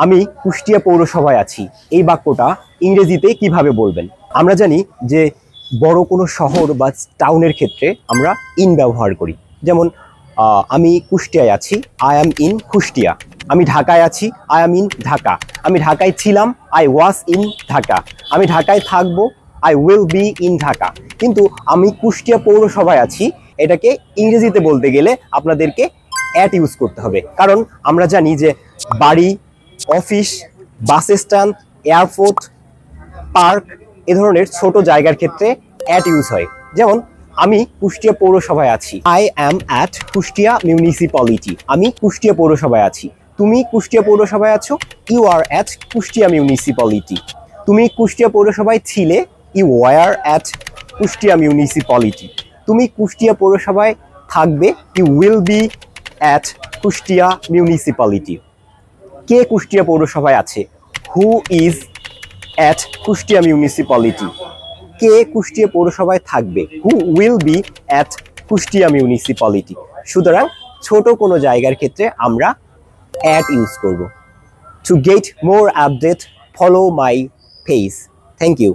আমি কুষ্টিয়া পৌরসভায় আছি, এই বাক্যটা ইংরেজিতে কিভাবে বলবেন? আমরা জানি যে বড় কোনো শহর বা টাউনের ক্ষেত্রে আমরা ইন ব্যবহার করি। যেমন আমি কুষ্টিয়ায় আছি, আই অ্যাম ইন কুষ্টিয়া। আমি ঢাকায় আছি, আই অ্যাম ইন ঢাকা। আমি ঢাকায় ছিলাম, আই ওয়াজ ইন ঢাকা। আমি ঢাকায় থাকবো, I will be in Dhaka. কিন্তু আমি কুষ্টিয়া পৌরসভায় আছি, এটাকে ইংরেজিতে বলতে গেলে আপনাদেরকে অ্যাট ইউজ করতে হবে। কারণ আমরা জানি যে বাড়ি, office, bus stand, airport, park এ ধরনের ছোট জায়গার ক্ষেত্রে অ্যাট ইউজ হয়। যেমন আমি কুষ্টিয়া পৌরসভায় আছি, I am at Kushtia municipality. আমি কুষ্টিয়া পৌরসভায় আছি। তুমি কুষ্টিয়া পৌরসভায় আছো, you are at Kushtia municipality. তুমি কুষ্টিয়া পৌরসভায় ছিলে, you were at Kushtia municipality. তুমি কুষ্টিয়া পৌরসভায় থাকবে, you will be at Kushtia municipality. কে কুষ্টিয়া পৌরসভায় আছে? Who is at Kushtia municipality. কে কুষ্টিয়া পৌরসভায় থাকবে? Who will be at Kushtia municipality. সুতরাং ছোট কোনো জায়গার ক্ষেত্রে আমরা অ্যাট ইউজ করব। To get more update, follow my page. Thank you.